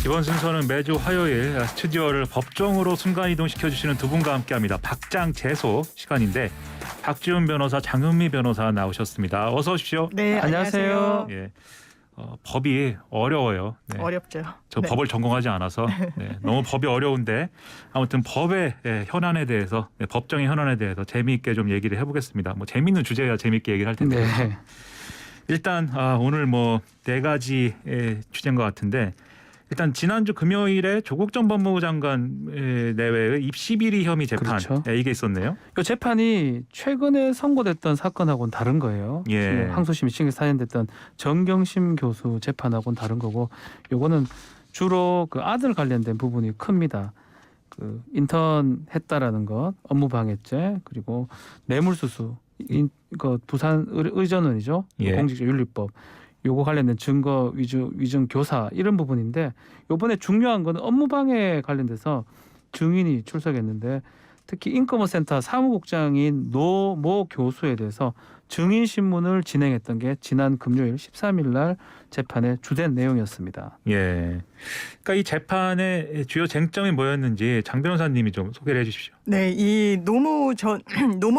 이번 순서는 매주 화요일 스튜디오를 법정으로 순간이동시켜주시는 두 분과 함께합니다. 박장재소 시간인데 박지훈 변호사, 장은미 변호사 나오셨습니다. 어서 오십시오. 네, 안녕하세요. 예, 법이 어려워요. 네. 어렵죠. 저 네. 법을 전공하지 않아서 너무 법이 어려운데 아무튼 법의 현안에 대해서, 법정의 현안에 대해서 재미있게 좀 얘기를 해보겠습니다. 뭐 재미있는 주제야 재미있게 얘기를 할 텐데 네. 일단 오늘 뭐 네 가지의 주제인 것 같은데 일단 지난주 금요일에 조국 전 법무부 장관 내외의 입시비리 혐의 재판, 그렇죠. 이게 있었네요. 이 재판이 최근에 선고됐던 사건하고는 다른 거예요. 예. 지금 항소심이 사연됐던 정경심 교수 재판하고는 다른 거고, 요거는 주로 그 아들 관련된 부분이 큽니다. 그 인턴 했다라는 것, 업무방해죄, 그리고 뇌물수수, 그 부산 의전원이죠. 예. 공직윤리법. 요거 관련된 증거 위증 교사 이런 부분인데, 요번에 중요한 거는 업무방해 관련돼서 증인이 출석했는데 특히 인권센터 사무국장인 노모 교수에 대해서 증인 신문을 진행했던 게 지난 금요일 13일 날 재판의 주된 내용이었습니다. 예. 그러니까 이 재판의 주요 쟁점이 뭐였는지 장 변호사님이 좀 소개를 해주십시오. 네, 이 노모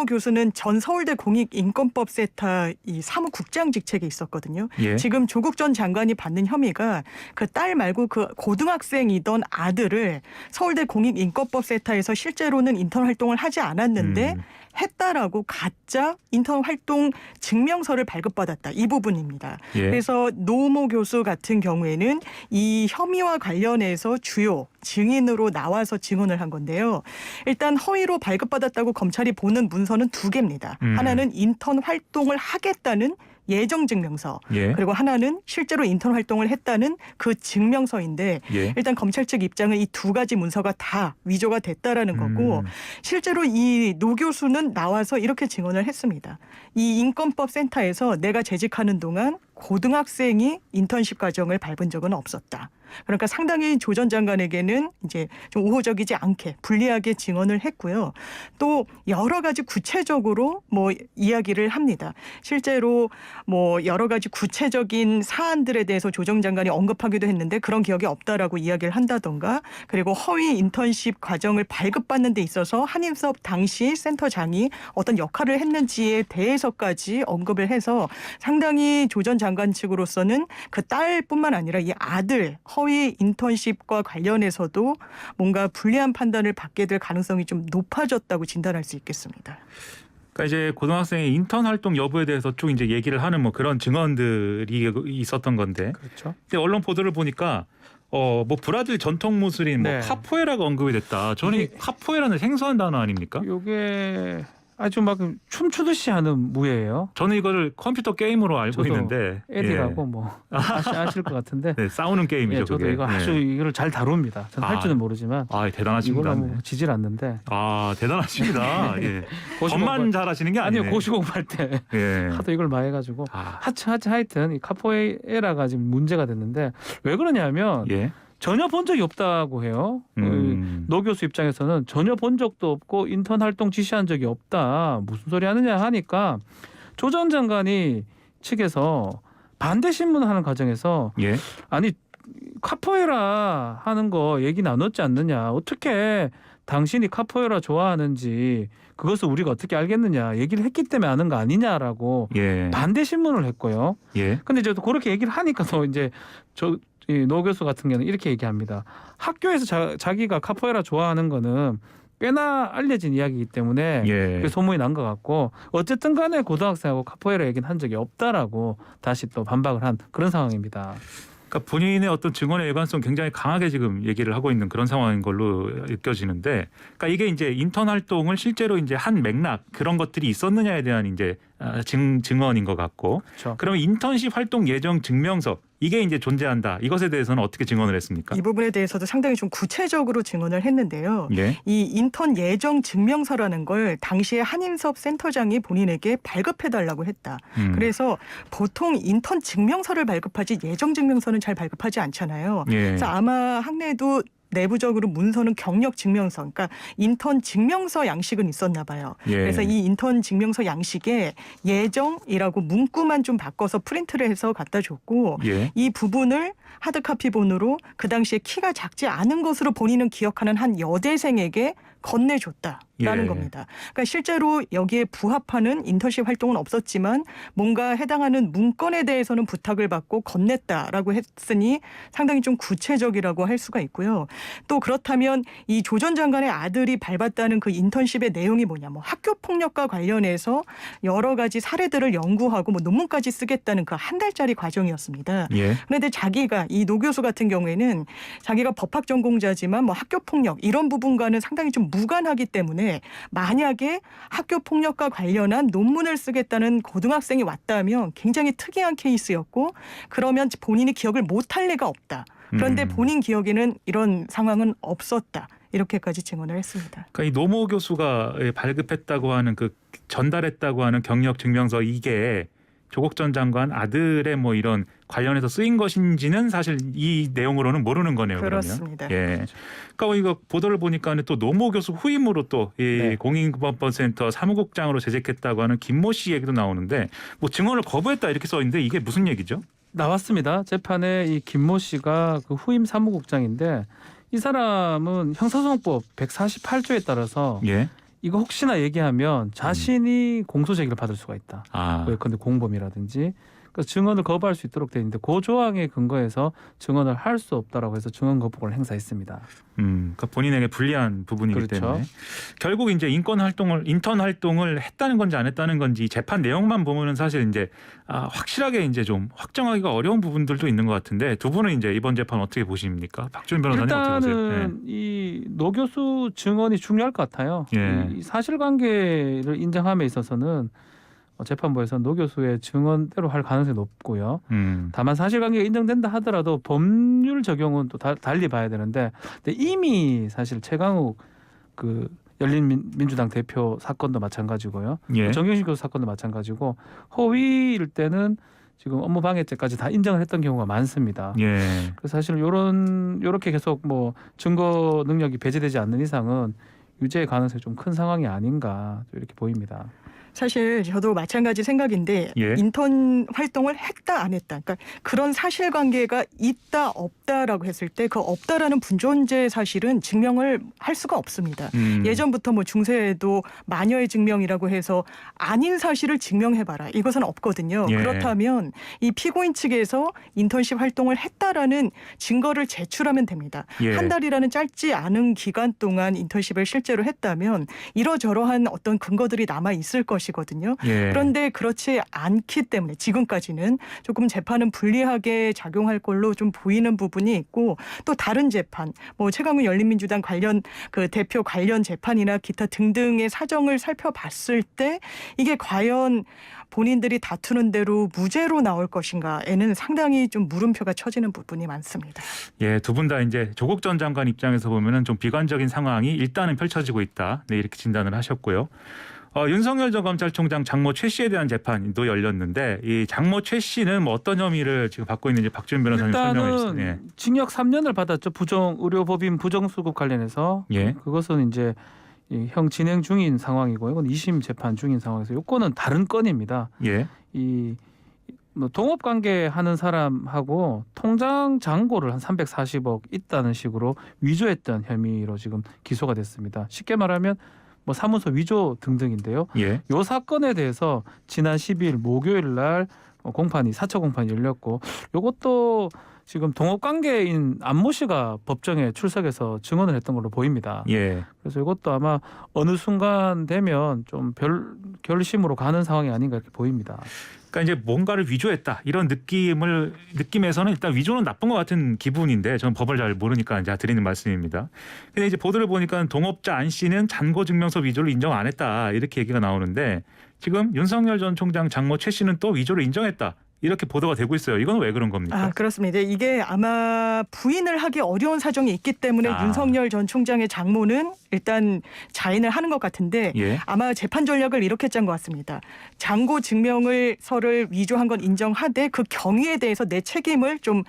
교수는 전 서울대 공익인권법센터 이 사무국장 직책에 있었거든요. 예. 지금 조국 전 장관이 받는 혐의가 그 딸 말고 그 고등학생이던 아들을 서울대 공익인권법센터에서 실제로는 인턴 활동을 하지 않았는데 했다라고 가짜 인턴 활동 증명서를 발급받았다. 이 부분입니다. 예. 그래서 노모 교수 같은 경우에는 이 혐의와 관련해서 주요 증인으로 나와서 증언을 한 건데요. 일단 허위로 발급받았다고 검찰이 보는 문서는 두 개입니다. 하나는 인턴 활동을 하겠다는 예정증명서, 예. 그리고 하나는 실제로 인턴 활동을 했다는 그 증명서인데, 예. 일단 검찰 측 입장은 이 두 가지 문서가 다 위조가 됐다라는 거고, 실제로 이 노 교수는 나와서 이렇게 증언을 했습니다. 이 인권법 센터에서 내가 재직하는 동안 고등학생이 인턴십 과정을 밟은 적은 없었다. 그러니까 상당히 조 전 장관에게는 이제 좀 우호적이지 않게 불리하게 증언을 했고요. 또 여러 가지 구체적으로 뭐 이야기를 합니다. 실제로 뭐 여러 가지 구체적인 사안들에 대해서 조 전 장관이 언급하기도 했는데 그런 기억이 없다라고 이야기를 한다던가, 그리고 허위 인턴십 과정을 발급받는 데 있어서 한인섭 당시 센터장이 어떤 역할을 했는지에 대해서까지 언급을 해서 상당히 조 전 장관 측으로서는 그 딸뿐만 아니라 이 아들 허위 인턴십과 관련해서도 뭔가 불리한 판단을 받게 될 가능성이 좀 높아졌다고 진단할 수 있겠습니다. 그러니까 이제 고등학생의 인턴 활동 여부에 대해서 쭉 이제 얘기를 하는 뭐 그런 증언들이 있었던 건데. 그렇죠. 근데 언론 보도를 보니까 뭐 브라질 전통 무술인 뭐 네. 카포에라가 언급이 됐다. 저는 이 카포에라는 생소한 단어 아닙니까? 요게 아주 막 춤추듯이 하는 무예요. 저는 이거를 컴퓨터 게임으로 알고 저도 있는데 에디라고 뭐 아실 것 같은데. 네, 싸우는 게임이죠. 예, 저도 그게. 이거 아주 이거를 잘 다룹니다. 저는 할 줄은 모르지만 대단하십니다. 이걸로 뭐 지질 않는데. 대단하십니다. 예. 고시공부- 겉만 잘하시는 게 아니에요. 아니요, 고시공부할 때 예. 하도 이걸 많이 해가지고 아, 하여튼 이 카포에라가 지금 문제가 됐는데, 왜 그러냐면 예. 전혀 본 적이 없다고 해요. 노 교수 입장에서는 전혀 본 적도 없고 인턴 활동 지시한 적이 없다. 무슨 소리 하느냐 하니까 조 전 장관이 측에서 반대 신문을 하는 과정에서 예. 아니 카포에라 하는 거 얘기 나눴지 않느냐. 어떻게 당신이 카포에라 좋아하는지 그것을 우리가 어떻게 알겠느냐. 얘기를 했기 때문에 아는 거 아니냐라고 예. 반대 신문을 했고요. 예. 근데 이제 또 그렇게 얘기를 하니까 더 이제 노 교수 같은 경우는 이렇게 얘기합니다. 학교에서 자기가 카포에라 좋아하는 거는 꽤나 알려진 이야기이기 때문에 예. 그게 소문이 난 것 같고, 어쨌든 간에 고등학생하고 카포에라 얘기는 한 적이 없다라고 다시 또 반박을 한 그런 상황입니다. 그러니까 본인의 어떤 증언의 일관성 굉장히 강하게 지금 얘기를 하고 있는 그런 상황인 걸로 느껴지는데, 그러니까 이게 이제 인턴 활동을 실제로 이제 한 맥락 그런 것들이 있었느냐에 대한 이제 증언인 것 같고, 그렇죠. 그러면 인턴십 활동 예정 증명서 이게 이제 존재한다. 이것에 대해서는 어떻게 증언을 했습니까? 이 부분에 대해서도 상당히 좀 구체적으로 증언을 했는데요. 예. 이 인턴 예정 증명서라는 걸 당시에 한인섭 센터장이 본인에게 발급해달라고 했다. 그래서 보통 인턴 증명서를 발급하지 예정 증명서는 잘 발급하지 않잖아요. 예. 그래서 아마 학내에도 내부적으로 문서는 경력 증명서, 그러니까 인턴 증명서 양식은 있었나 봐요. 예. 그래서 이 인턴 증명서 양식에 예정이라고 문구만 좀 바꿔서 프린트를 해서 갖다 줬고 예. 이 부분을 하드카피본으로 그 당시에 키가 작지 않은 것으로 본인은 기억하는 한 여대생에게 건네줬다라는 예. 겁니다. 그러니까 실제로 여기에 부합하는 인턴십 활동은 없었지만 뭔가 해당하는 문건에 대해서는 부탁을 받고 건넸다라고 했으니 상당히 좀 구체적이라고 할 수가 있고요. 또 그렇다면 이 조 전 장관의 아들이 밟았다는 그 인턴십의 내용이 뭐냐, 뭐 학교 폭력과 관련해서 여러 가지 사례들을 연구하고 뭐 논문까지 쓰겠다는 그 한 달짜리 과정이었습니다. 예. 그런데 자기가 이 노 교수 같은 경우에는 자기가 법학 전공자지만 뭐 학교 폭력 이런 부분과는 상당히 좀 무관하기 때문에 만약에 학교 폭력과 관련한 논문을 쓰겠다는 고등학생이 왔다면 굉장히 특이한 케이스였고 그러면 본인이 기억을 못할 리가 없다. 그런데 본인 기억에는 이런 상황은 없었다. 이렇게까지 증언을 했습니다. 그러니까 이 노모 교수가 발급했다고 하는 그 전달했다고 하는 경력 증명서 이게 조국 전 장관 아들의 뭐 이런 관련해서 쓰인 것인지는 사실 이 내용으로는 모르는 거네요. 그렇습니다. 그러면. 예. 그러니까 이거 보도를 보니까 또 노모 교수 후임으로 또 이 네. 공인권법센터 사무국장으로 재직했다고 하는 김모 씨 얘기도 나오는데 뭐 증언을 거부했다 이렇게 써 있는데 이게 무슨 얘기죠? 나왔습니다. 재판에 이 김모 씨가 그 후임 사무국장인데 이 사람은 형사소송법 148조에 따라서 예. 이거 혹시나 얘기하면 자신이 공소제기를 받을 수가 있다. 아. 예컨대 공범이라든지 그래서 증언을 거부할 수 있도록 돼 있는데 그 조항에 근거해서 증언을 할 수 없다라고 해서 증언 거부를 행사했습니다. 그러니까 본인에게 불리한 부분이기 그렇죠. 때문에 결국 이제 인턴 활동을 했다는 건지 안 했다는 건지 재판 내용만 보면은 사실 이제 확실하게 이제 좀 확정하기가 어려운 부분들도 있는 것 같은데 두 분은 이제 이번 재판 어떻게 보십니까? 박준 변호사님 어떻게 보세요? 일단은 이 노 교수 증언이 중요할 것 같아요. 예. 이 사실관계를 인정함에 있어서는 재판부에서 노 교수의 증언대로 할 가능성이 높고요. 다만 사실관계가 인정된다 하더라도 법률 적용은 또 달리 봐야 되는데 근데 이미 사실 최강욱 그 열린민주당 대표 사건도 마찬가지고요. 예. 정경심 교수 사건도 마찬가지고 허위일 때는 지금 업무방해죄까지 다 인정을 했던 경우가 많습니다. 예. 그래서 사실 요렇게 계속 뭐 증거 능력이 배제되지 않는 이상은 유죄의 가능성이 좀 큰 상황이 아닌가 이렇게 보입니다. 사실 저도 마찬가지 생각인데 예. 인턴 활동을 했다 안 했다. 그러니까 그런 사실관계가 있다 없다라고 했을 때 그 없다라는 분존재 사실은 증명을 할 수가 없습니다. 예전부터 뭐 중세에도 마녀의 증명이라고 해서 아닌 사실을 증명해봐라. 이것은 없거든요. 예. 그렇다면 이 피고인 측에서 인턴십 활동을 했다라는 증거를 제출하면 됩니다. 예. 한 달이라는 짧지 않은 기간 동안 인턴십을 실제로 했다면 이러저러한 어떤 근거들이 남아 있을 것이거든요. 예. 그런데 그렇지 않기 때문에 지금까지는 조금 재판은 불리하게 작용할 걸로 좀 보이는 부분이 있고 또 다른 재판, 뭐 최강욱 열린민주당 관련 그 대표 관련 재판이나 기타 등등의 사정을 살펴봤을 때 이게 과연 본인들이 다투는 대로 무죄로 나올 것인가에는 상당히 좀 물음표가 쳐지는 부분이 많습니다. 예, 두 분 다 이제 조국 전 장관 입장에서 보면은 좀 비관적인 상황이 일단은 펼쳐지고 있다. 네, 이렇게 진단을 하셨고요. 윤석열 전 검찰총장 장모 최 씨에 대한 재판도 열렸는데 이 장모 최 씨는 뭐 어떤 혐의를 지금 받고 있는지 박준 변호사님 설명해 주세요. 일단은 예. 징역 3년을 받았죠. 의료법인 부정수급 관련해서 예. 그것은 이제 형 진행 중인 상황이고 이건 2심 재판 중인 상황에서 요건은 다른 건입니다. 예. 뭐 동업 관계 하는 사람하고 통장 잔고를 한 340억 있다는 식으로 위조했던 혐의로 지금 기소가 됐습니다. 쉽게 말하면 뭐 사무소 위조 등등인데요. 예. 요 사건에 대해서 지난 12일 목요일 날 공판이 4차 공판이 열렸고 요것도 지금 동업 관계인 안모 씨가 법정에 출석해서 증언을 했던 걸로 보입니다. 예. 그래서 이것도 아마 어느 순간 되면 좀 결심으로 가는 상황이 아닌가 이렇게 보입니다. 그러니까 이제 뭔가를 위조했다 이런 느낌에서는 일단 위조는 나쁜 것 같은 기분인데 저는 법을 잘 모르니까 이제 드리는 말씀입니다. 근데 이제 보도를 보니까 동업자 안 씨는 잔고증명서 위조를 인정 안 했다 이렇게 얘기가 나오는데 지금 윤석열 전 총장 장모 최 씨는 또 위조를 인정했다 이렇게 보도가 되고 있어요. 이건 왜 그런 겁니까? 아, 그렇습니다. 이게 아마 부인을 하기 어려운 사정이 있기 때문에 윤석열 전 총장의 장모는 일단 자인을 하는 것 같은데 예. 아마 재판 전략을 이렇게 짠 것 같습니다. 장고 증명서를 위조한 건 인정하되 그 경위에 대해서 내 책임을 좀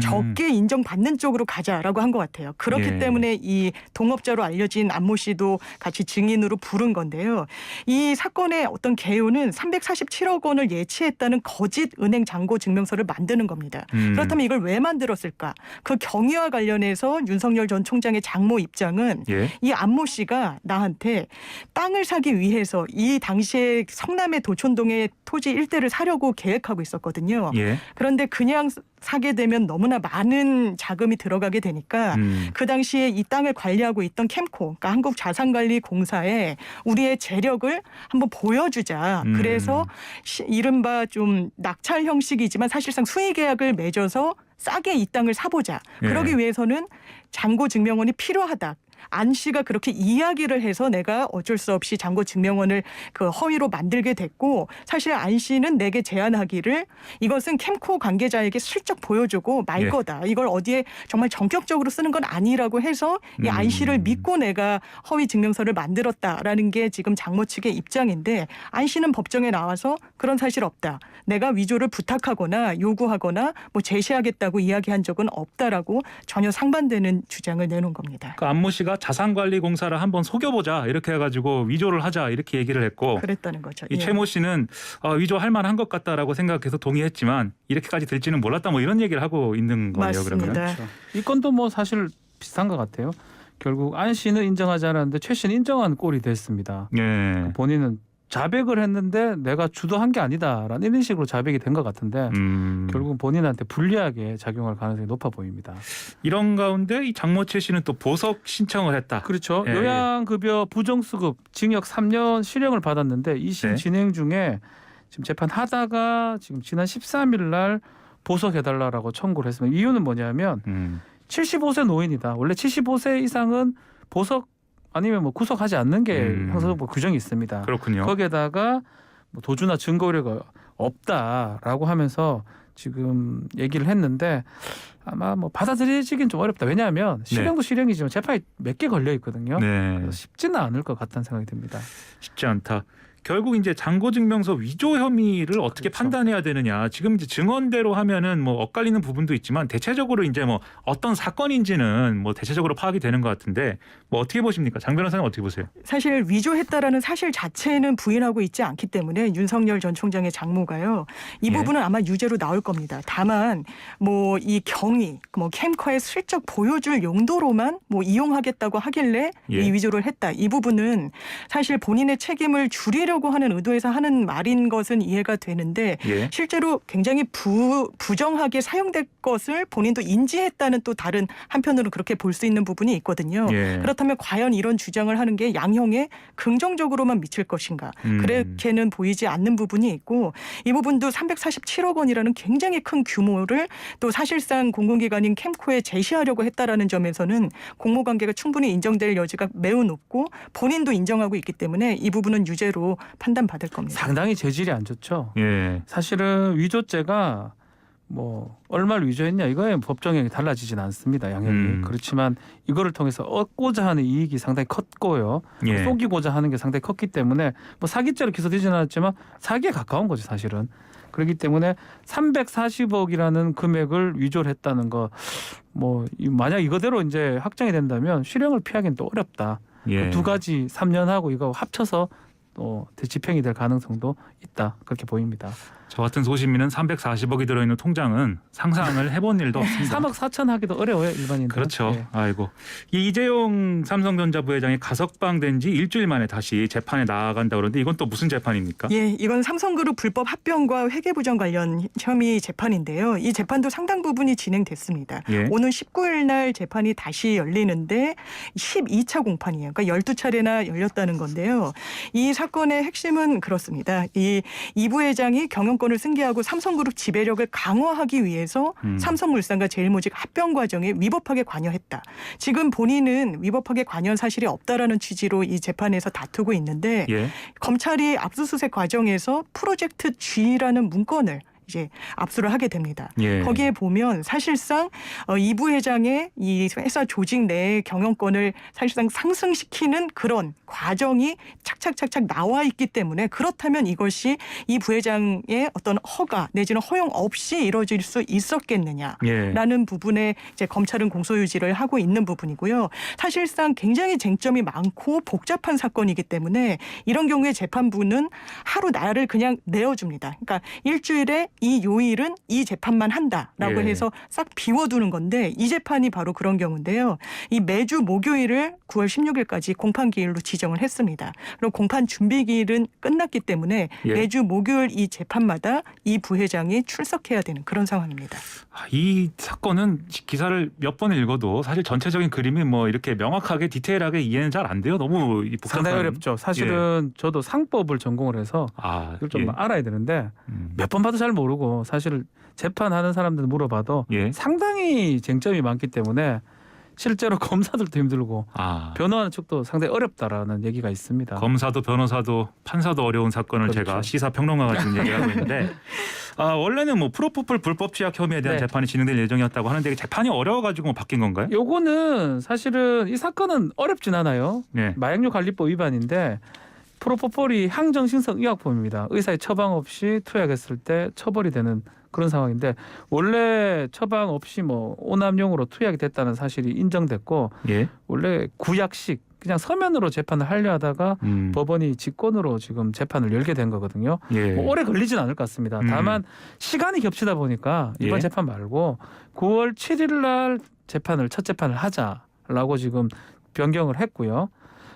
적게 인정받는 쪽으로 가자라고 한 것 같아요. 그렇기 예. 때문에 이 동업자로 알려진 안모 씨도 같이 증인으로 부른 건데요. 이 사건의 어떤 개요는 347억 원을 예치했다는 거짓 은행 잔고 증명서를 만드는 겁니다. 그렇다면 이걸 왜 만들었을까? 그 경위와 관련해서 윤석열 전 총장의 장모 입장은 예. 이 안모 씨가 나한테 땅을 사기 위해서 이 당시에 성남의 도촌동에 토지 일대를 사려고 계획하고 있었거든요. 예. 그런데 그냥 사게 되면 너무나 많은 자금이 들어가게 되니까 그 당시에 이 땅을 관리하고 있던 캠코, 그러니까 한국자산관리공사에 우리의 재력을 한번 보여주자. 그래서 이른바 좀 낙찰 형식이지만 사실상 수의 계약을 맺어서 싸게 이 땅을 사보자. 예. 그러기 위해서는 잔고 증명원이 필요하다. 안 씨가 그렇게 이야기를 해서 내가 어쩔 수 없이 잔고 증명원을 그 허위로 만들게 됐고 사실 안 씨는 내게 제안하기를 이것은 캠코 관계자에게 슬쩍 보여주고 말 예. 거다. 이걸 어디에 정말 전격적으로 쓰는 건 아니라고 해서 이 안 씨를 믿고 내가 허위 증명서를 만들었다라는 게 지금 장모 측의 입장인데 안 씨는 법정에 나와서 그런 사실 없다. 내가 위조를 부탁하거나 요구하거나 뭐 제시하겠다고 이야기한 적은 없다라고 전혀 상반되는 주장을 내놓은 겁니다. 그 안모 씨가 자산관리공사를 한번 속여보자 이렇게 해가지고 위조를 하자 이렇게 얘기를 했고 그랬다는 거죠. 이 최모 씨는 위조할 만한 것 같다라고 생각해서 동의했지만 이렇게까지 될지는 몰랐다 뭐 이런 얘기를 하고 있는 거예요. 맞습니다. 그러면. 그렇죠. 이 건도 뭐 사실 비슷한 것 같아요. 결국 안 씨는 인정하지 않았는데 최 씨는 인정한 꼴이 됐습니다. 예. 본인은 자백을 했는데 내가 주도한 게 아니다라는 이런 식으로 자백이 된 것 같은데 결국은 본인한테 불리하게 작용할 가능성이 높아 보입니다. 이런 가운데 이 장모 최 씨는 또 보석 신청을 했다. 그렇죠. 예, 요양급여 부정수급 징역 3년 실형을 받았는데 2심 네. 진행 중에 지금 재판하다가 지금 지난 13일 날 보석해달라고 청구를 했습니다. 이유는 뭐냐면 75세 노인이다. 원래 75세 이상은 보석 아니면 뭐 구속하지 않는 게 형사소송법 규정이 있습니다. 그렇군요. 거기에다가 뭐 도주나 증거 우려가 없다라고 하면서 지금 얘기를 했는데 아마 뭐 받아들여지긴 좀 어렵다. 왜냐하면 실형도 실형이지만 재판이 몇 개 걸려 있거든요. 네. 그래서 쉽지는 않을 것 같다는 생각이 듭니다. 쉽지 않다. 결국 이제 잔고증명서 위조 혐의를 어떻게 그렇죠. 판단해야 되느냐. 지금 이제 증언대로 하면은 뭐 엇갈리는 부분도 있지만 대체적으로 이제 뭐 어떤 사건인지는 뭐 대체적으로 파악이 되는 것 같은데 뭐 어떻게 보십니까? 장 변호사는 어떻게 보세요? 사실 위조했다라는 사실 자체는 부인하고 있지 않기 때문에 윤석열 전 총장의 장모가요. 이 부분은 아마 유죄로 나올 겁니다. 다만 뭐 이 경위, 뭐 캠커에 슬쩍 보여줄 용도로만 뭐 이용하겠다고 하길래 이 위조를 했다. 이 부분은 사실 본인의 책임을 줄이려고 하는 의도에서 하는 말인 것은 이해가 되는데 실제로 굉장히 부정하게 사용될 것을 본인도 인지했다는 또 다른 한편으로 그렇게 볼 수 있는 부분이 있거든요. 그렇다면 과연 이런 주장을 하는 게 양형에 긍정적으로만 미칠 것인가. 그렇게는 보이지 않는 부분이 있고 이 부분도 347억 원이라는 굉장히 큰 규모를 또 사실상 공공기관인 캠코에 제시하려고 했다라는 점에서는 공모관계가 충분히 인정될 여지가 매우 높고 본인도 인정하고 있기 때문에 이 부분은 유죄로 판단받을 겁니다. 상당히 재질이 안 좋죠. 사실은 위조죄가 뭐 얼마를 위조했냐 이거에 법정형이 달라지진 않습니다. 양형이. 그렇지만 이거를 통해서 얻고자 하는 이익이 상당히 컸고요. 속이고자 하는 게 상당히 컸기 때문에 뭐 사기죄로 기소되지는 않았지만 사기에 가까운 거죠 사실은. 그렇기 때문에 340억이라는 금액을 위조를 했다는 거 뭐 만약 이거대로 이제 확정이 된다면 실형을 피하기는 또 어렵다. 그 두 가지 3년하고 이거 합쳐서 또 대집행이 될 가능성도 있다. 그렇게 보입니다. 저 같은 소시민은 340억이 들어있는 통장은 상상을 해본 일도 없습니다. 3억 4천 하기도 어려워요 일반인들. 그렇죠. 아이고 이 이재용 삼성전자 부회장이 가석방된 지 일주일 만에 다시 재판에 나아간다 그러는데 이건 또 무슨 재판입니까? 이건 삼성그룹 불법 합병과 회계부정 관련 혐의 재판인데요. 이 재판도 상당 부분이 진행됐습니다. 오는 19일 날 재판이 다시 열리는데 12차 공판이에요. 그러니까 12차례나 열렸다는 건데요. 이 사건의 핵심은 그렇습니다. 이 부회장이 경영권을 승계하고 삼성그룹 지배력을 강화하기 위해서 삼성물산과 제일모직 합병 과정에 위법하게 관여했다. 지금 본인은 위법하게 관여한 사실이 없다라는 취지로 이 재판에서 다투고 있는데 검찰이 압수수색 과정에서 프로젝트 G라는 문건을 이제 압수를 하게 됩니다. 예. 거기에 보면 사실상 이 부회장의 이 회사 조직 내 경영권을 사실상 상승시키는 그런 과정이 착착착착 나와 있기 때문에 그렇다면 이것이 이 부회장의 어떤 허가 내지는 허용 없이 이루어질 수 있었겠느냐라는 예. 부분에 이제 검찰은 공소유지를 하고 있는 부분이고요. 사실상 굉장히 쟁점이 많고 복잡한 사건이기 때문에 이런 경우에 재판부는 하루 날을 그냥 내어줍니다. 그러니까 일주일에 이 요일은 이 재판만 한다라고 예. 해서 싹 비워두는 건데 이 재판이 바로 그런 경우인데요. 이 매주 목요일을 9월 16일까지 공판기일로 지정을 했습니다. 그리고 공판 준비기일은 끝났기 때문에 예. 매주 목요일 이 재판마다 이 부회장이 출석해야 되는 그런 상황입니다. 이 사건은 기사를 몇 번 읽어도 사실 전체적인 그림이 뭐 이렇게 명확하게 디테일하게 이해는 잘 안 돼요. 너무 이 복잡한. 상당히 어렵죠. 사실은 저도 상법을 전공을 해서 아, 이걸 좀 예. 알아야 되는데 음. 몇 번 봐도 잘 모르고 사실 재판하는 사람들 물어봐도 예. 상당히 쟁점이 많기 때문에 실제로 검사들도 힘들고 아. 변호하는 측도 상당히 어렵다라는 얘기가 있습니다. 검사도 변호사도 판사도 어려운 사건을 그렇죠. 제가 시사평론가가 지금 얘기하고 있는데 원래는 뭐 프로포폴 불법 취약 혐의에 대한 네. 재판이 진행될 예정이었다고 하는데 이게 재판이 어려워가지고 바뀐 건가요? 요거는 사실은 이 사건은 어렵진 않아요. 네. 마약류 관리법 위반인데 프로포폴이 항정신성 의약품입니다. 의사의 처방 없이 투약했을 때 처벌이 되는 그런 상황인데 원래 처방 없이 뭐 오남용으로 투약이 됐다는 사실이 인정됐고 예. 원래 구약식 그냥 서면으로 재판을 하려 하다가 법원이 직권으로 지금 재판을 열게 된 거거든요. 예. 뭐 오래 걸리진 않을 것 같습니다. 다만 시간이 겹치다 보니까 이번 예. 재판 말고 9월 7일 날 첫 재판을 하자라고 지금 변경을 했고요.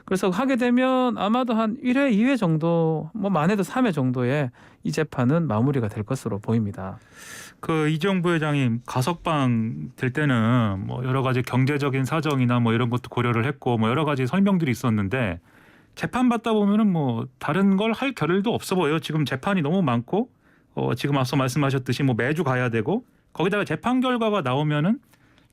그래서 하게 되면 아마도 한 1회, 2회 정도, 뭐 많아도 3회 정도에 이 재판은 마무리가 될 것으로 보입니다. 그 이재용 부회장이 가석방 될 때는 뭐 여러 가지 경제적인 사정이나 뭐 이런 것도 고려를 했고 뭐 여러 가지 설명들이 있었는데 재판 받다 보면은 뭐 다른 걸 할 겨를도 없어 보여요. 지금 재판이 너무 많고 지금 앞서 말씀하셨듯이 뭐 매주 가야 되고 거기다가 재판 결과가 나오면은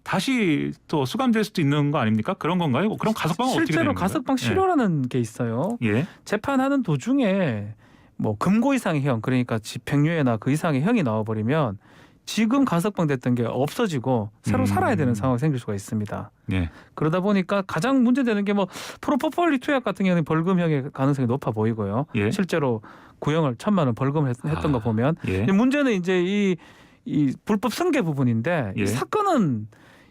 다시 또 수감될 수도 있는 거 아닙니까? 그런 건가요? 그럼 가석방은 어떻게 되는 실제로 건가요? 가석방 실효라는 게 있어요. 예. 재판하는 도중에 뭐 금고 이상의 형, 그러니까 집행유예나 그 이상의 형이 나와버리면 지금 가석방 됐던 게 없어지고 새로 살아야 되는 상황이 생길 수가 있습니다. 예. 그러다 보니까 가장 문제되는 게 뭐 프로포폴리 투약 같은 경우는 벌금형의 가능성이 높아 보이고요. 예. 실제로 구형을 1,000만 원 벌금을 했던 거 보면 예. 근데 문제는 이제 이 불법 승계 부분인데 예. 이 사건은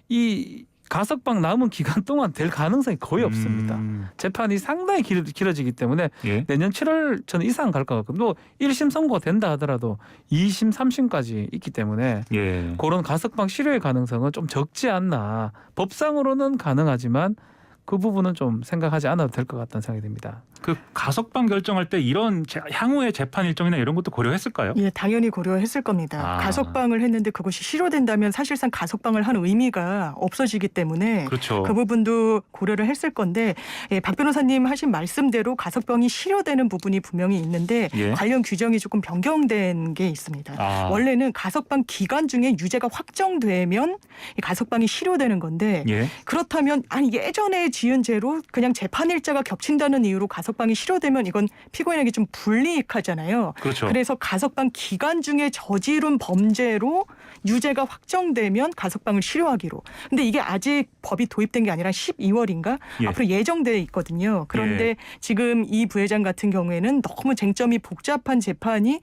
이 가석방 남은 기간 동안 될 가능성이 거의 없습니다. 재판이 상당히 길어지기 때문에 예. 내년 7월 전 이상 갈 것 같고 또 1심 선고가 된다 하더라도 2심, 3심까지 있기 때문에 예. 그런 가석방 실효의 가능성은 좀 적지 않나. 법상으로는 가능하지만 그 부분은 좀 생각하지 않아도 될 것 같다는 생각이 듭니다. 그 가석방 결정할 때 이런 향후의 재판 일정이나 이런 것도 고려했을까요? 예, 당연히 고려했을 겁니다. 아. 가석방을 했는데 그것이 실효된다면 사실상 가석방을 한 의미가 없어지기 때문에 그렇죠. 그 부분도 고려를 했을 건데 박 변호사님 하신 말씀대로 가석방이 실효되는 부분이 분명히 있는데 예. 관련 규정이 조금 변경된 게 있습니다. 아. 원래는 가석방 기간 중에 유죄가 확정되면 이 가석방이 실효되는 건데 예. 그렇다면 아니 예전에 지은 죄로 그냥 재판 일자가 겹친다는 이유로 가석방이 실효되면 이건 피고인에게 좀 불이익하잖아요. 그렇죠. 그래서 가석방 기간 중에 저지른 범죄로 유죄가 확정되면 가석방을 실효하기로. 근데 이게 아직 법이 도입된 게 아니라 12월인가 예. 앞으로 예정돼 있거든요. 그런데 예. 지금 이 부회장 같은 경우에는 너무 쟁점이 복잡한 재판이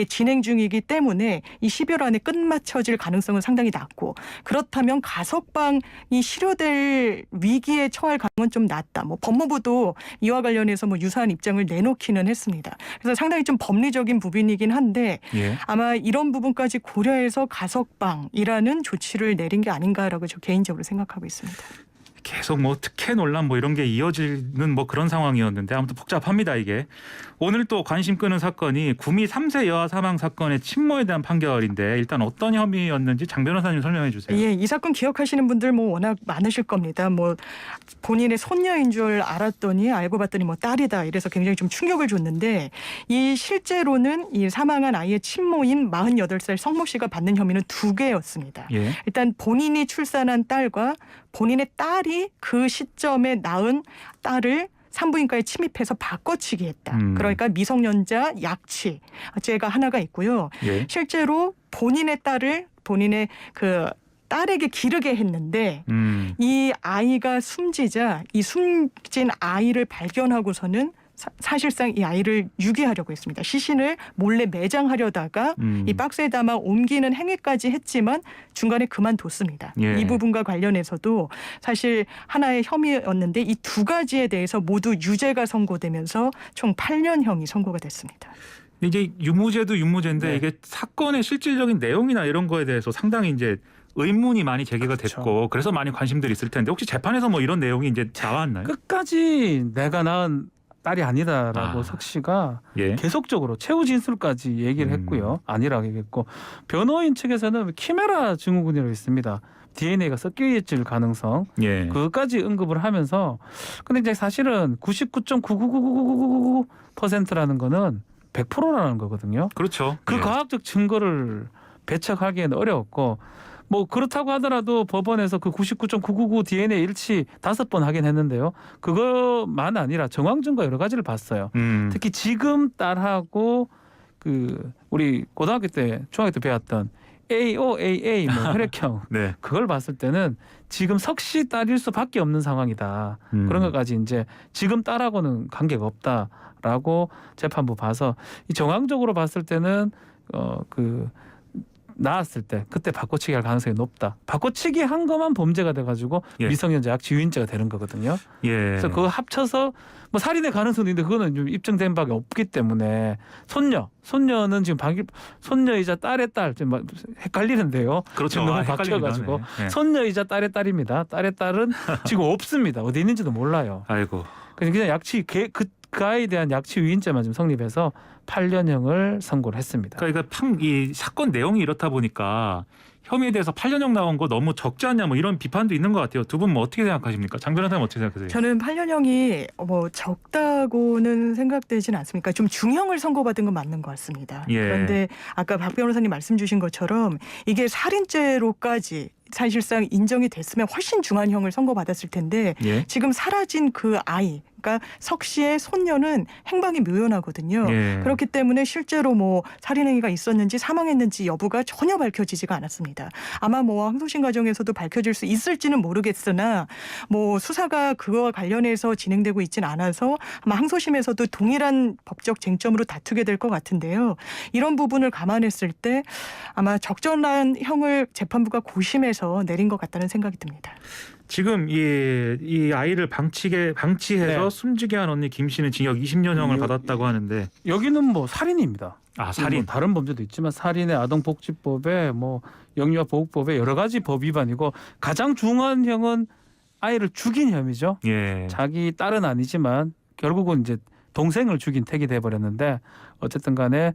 진행 중이기 때문에 이 12월 안에 끝마쳐질 가능성은 상당히 낮고 그렇다면 가석방이 실효될 위기에 처할 가능은 좀 낮다. 뭐 법무부도 이와 관련해서 뭐 유사한 입장을 내놓기는 했습니다. 그래서 상당히 좀 법리적인 부분이긴 한데 예. 아마 이런 부분까지 고려해서 가석방이라는 조치를 내린 게 아닌가라고 저 개인적으로 생각하고 있습니다. 계속 뭐 특혜 논란 뭐 이런 게 이어지는 뭐 그런 상황이었는데 아무튼 복잡합니다 이게. 오늘 또 관심 끄는 사건이 구미 3세 여아 사망 사건의 친모에 대한 판결인데 일단 어떤 혐의였는지 장 변호사님 설명해 주세요. 예, 이 사건 기억하시는 분들 뭐 워낙 많으실 겁니다. 뭐 본인의 손녀인 줄 알았더니 알고 봤더니 뭐 딸이다. 이래서 굉장히 좀 충격을 줬는데 이 실제로는 이 사망한 아이의 친모인 48살 성모 씨가 받는 혐의는 2개였습니다. 예. 일단 본인이 출산한 딸과 본인의 딸이 그 시점에 낳은 딸을 산부인과에 침입해서 바꿔치기 했다. 그러니까 미성년자 약취죄가 하나가 있고요. 예. 실제로 본인의 그 딸에게 기르게 했는데 이 아이가 숨지자 이 숨진 아이를 발견하고서는 사실상 이 아이를 유기하려고 했습니다. 시신을 몰래 매장하려다가 이 박스에 담아 옮기는 행위까지 했지만 중간에 그만뒀습니다. 예. 이 부분과 관련해서도 사실 하나의 혐의였는데 이 두 가지에 대해서 모두 유죄가 선고되면서 총 8년형이 선고가 됐습니다. 이제 유무죄도 유무죄인데 네. 이게 사건의 실질적인 내용이나 이런 거에 대해서 상당히 이제 의문이 많이 제기가 됐고 그렇죠. 그래서 많이 관심들이 있을 텐데 혹시 재판에서 뭐 이런 내용이 이제 나왔나요? 끝까지 내가 낳은 딸이 아니다라고 아. 석 씨가 예. 계속적으로 최후 진술까지 얘기를 했고요. 아니라고 얘기했고 변호인 측에서는 키메라 증후군이라고 있습니다. DNA가 섞여 있을 가능성 예. 그것까지 언급을 하면서 근데 이제 사실은 99.99999%라는 거는 100%라는 거거든요. 그렇죠. 그 예. 과학적 증거를 배척하기에는 어려웠고 뭐 그렇다고 하더라도 법원에서 그 99.999 DNA 일치 5번 하긴 했는데요. 그것만 아니라 정황 증거 여러 가지를 봤어요. 특히 지금 딸하고 그 우리 고등학교 때 중학교 때 배웠던 AOAA 뭐 혈액형 네. 그걸 봤을 때는 지금 석 씨 딸일 수밖에 없는 상황이다. 그런 것까지 이제 지금 딸하고는 관계가 없다라고 재판부 봐서 이 정황적으로 봤을 때는 그 나왔을 때 그때 바꿔치기 할 가능성이 높다. 바꿔치기 한 것만 범죄가 돼가지고 예. 미성년자 약취유인죄가 되는 거거든요. 예. 그래서 그거 합쳐서 뭐 살인의 가능성도 있는데 그거는 좀 입증된 바가 없기 때문에 손녀는 지금 손녀이자 딸의 딸 좀 헷갈리는데요. 그렇죠. 지금 너무 헷갈립니다. 바뀌어가지고 네. 네. 손녀이자 딸의 딸입니다. 딸의 딸은 지금 없습니다. 어디 있는지도 몰라요. 아이고. 그냥 약취 그 아이에 대한 약취유인죄만 좀 성립해서 8년형을 선고를 했습니다. 그러니까 이 사건 내용이 이렇다 보니까 혐의에 대해서 8년형 나온 거 너무 적지 않냐 뭐 이런 비판도 있는 것 같아요. 두 분 뭐 어떻게 생각하십니까? 장 변호사님 어떻게 생각하세요? 저는 8년형이 뭐 적다고는 생각되지는 않습니까? 좀 중형을 선고받은 건 맞는 것 같습니다. 예. 그런데 아까 박 변호사님 말씀 주신 것처럼 이게 살인죄로까지 사실상 인정이 됐으면 훨씬 중한 형을 선고받았을 텐데 예. 지금 사라진 그 아이 그러니까 석 씨의 손녀는 행방이 묘연하거든요. 예. 그렇기 때문에 실제로 뭐 살인행위가 있었는지 사망했는지 여부가 전혀 밝혀지지가 않았습니다. 아마 뭐 항소심 과정에서도 밝혀질 수 있을지는 모르겠으나 뭐 수사가 그거와 관련해서 진행되고 있지는 않아서 아마 항소심에서도 동일한 법적 쟁점으로 다투게 될 것 같은데요. 이런 부분을 감안했을 때 아마 적절한 형을 재판부가 고심해서 내린 것 같다는 생각이 듭니다. 지금 이 아이를 방치해서 네. 숨지게 한 언니 김 씨는 징역 20년형을 받았다고 하는데 여기는 뭐 살인입니다. 아 살인. 뭐 다른 범죄도 있지만 살인의 아동복지법에 뭐 영유아보호법에 여러 가지 법 위반이고 가장 중한 형은 아이를 죽인 혐의죠. 예. 자기 딸은 아니지만 결국은 이제 동생을 죽인 택이 돼버렸는데 어쨌든 간에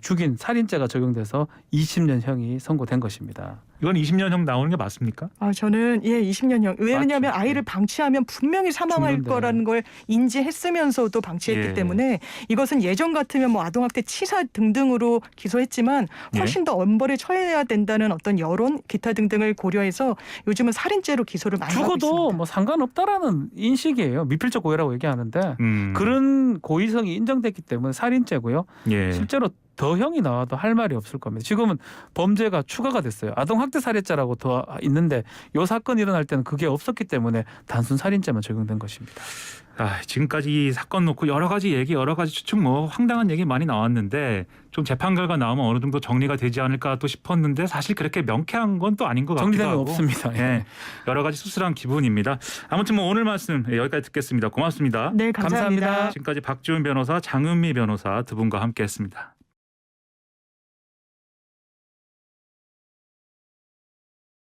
죽인 살인죄가 적용돼서 20년형이 선고된 것입니다. 이건 20년형 나오는 게 맞습니까? 저는 20년형. 왜냐하면 맞죠. 아이를 방치하면 분명히 사망할 죽는데. 거라는 걸 인지했으면서도 방치했기 예. 때문에 이것은 예전 같으면 뭐 아동학대 치사 등등으로 기소했지만 훨씬 더 엄벌에 처해야 된다는 어떤 여론 기타 등등을 고려해서 요즘은 살인죄로 기소를 많이 하고 죽어도 있습니다. 뭐 상관없다라는 인식이에요. 미필적 고의라고 얘기하는데 음. 그런 고의성이 인정됐기 때문에 살인죄고요. 예. 실제로 더 형이 나와도 할 말이 없을 겁니다. 지금은 범죄가 추가가 됐어요. 아동학대 살해죄라고 더 있는데 이 사건이 일어날 때는 그게 없었기 때문에 단순 살인죄만 적용된 것입니다. 지금까지 이 사건 놓고 여러 가지 얘기, 여러 가지 추측 뭐 황당한 얘기 많이 나왔는데 좀 재판 결과 나오면 어느 정도 정리가 되지 않을까 또 싶었는데 사실 그렇게 명쾌한 건 또 아닌 것 같기도 정리된 건 하고. 없습니다. 예. 여러 가지 씁쓸한 기분입니다. 아무튼 뭐 오늘 말씀 여기까지 듣겠습니다. 고맙습니다. 네, 감사합니다. 감사합니다. 지금까지 박지훈 변호사, 장은미 변호사 두 분과 함께했습니다.